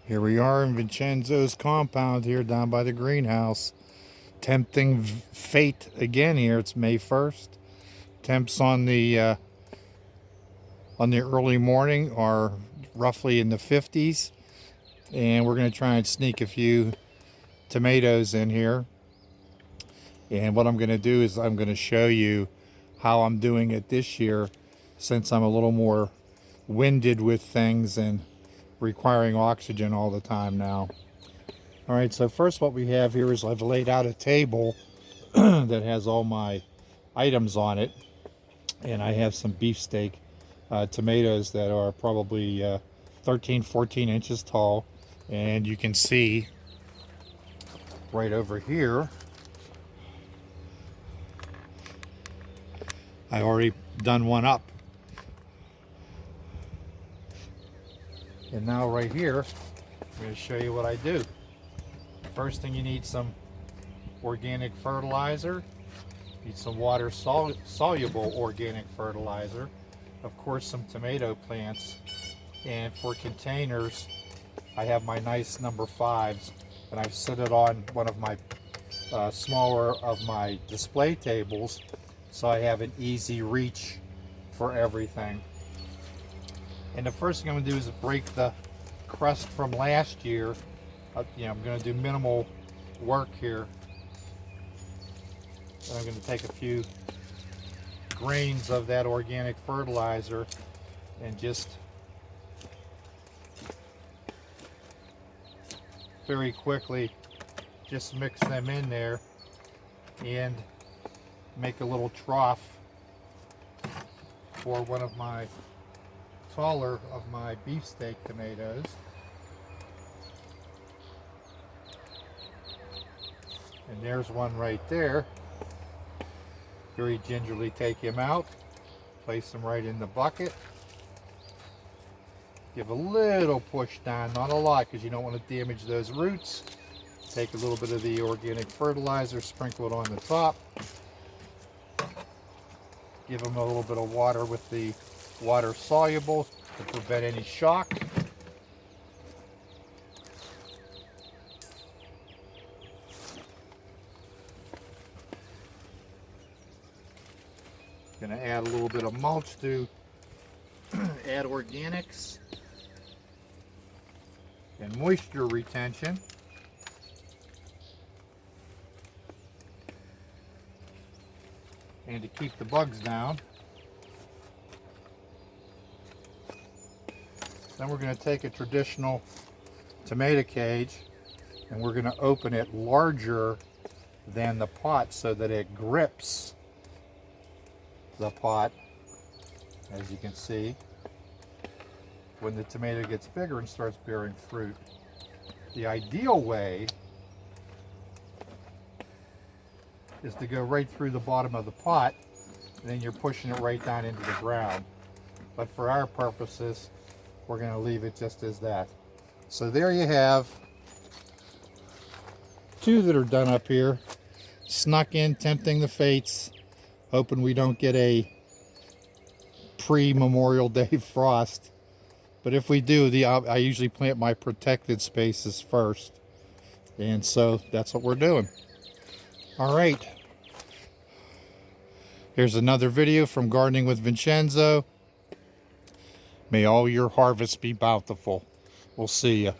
Here we are in Vincenzo's compound here down by the greenhouse. Tempting fate again here. It's May 1st. Temps on the early morning are roughly in the 50s. And we're going to try and sneak a few tomatoes in here. And what I'm going to do is I'm going to show you how I'm doing it this year, since I'm a little more winded with things and requiring oxygen all the time now. All right, so first what we have here is I've laid out a table that has all my items on it, and I have some beefsteak tomatoes that are probably 13, 14 inches tall, and you can see right over here I already done one up. And now right here, I'm going to show you what I do. First thing, you need some organic fertilizer. You need some water soluble organic fertilizer. Of course, some tomato plants. And for containers, I have my nice number 5s, and I've set it on one of my smaller of my display tables, so I have an easy reach for everything. And the first thing I'm going to do is break the crust from last year. I'm going to do minimal work here. And I'm going to take a few grains of that organic fertilizer and just very quickly just mix them in there and make a little trough for one of my taller of my beefsteak tomatoes. And there's one right there. Very gingerly take him out, place him right in the bucket. Give a little push down, not a lot, because you don't want to damage those roots. Take a little bit of the organic fertilizer, sprinkle it on the top. Give them a little bit of water with the water soluble to prevent any shock. Going to add a little bit of mulch to add organics and moisture retention. And to keep the bugs down. Then we're going to take a traditional tomato cage and we're going to open it larger than the pot so that it grips the pot, as you can see, when the tomato gets bigger and starts bearing fruit. The ideal way is to go right through the bottom of the pot, and then you're pushing it right down into the ground. But for our purposes, we're going to leave it just as that. So there you have 2 that are done up here. Snuck in, tempting the fates, hoping we don't get a pre-Memorial Day frost. But if we do, I usually plant my protected spaces first. And so that's what we're doing. All right. Here's another video from Gardening with Vincenzo. May all your harvests be bountiful. We'll see you.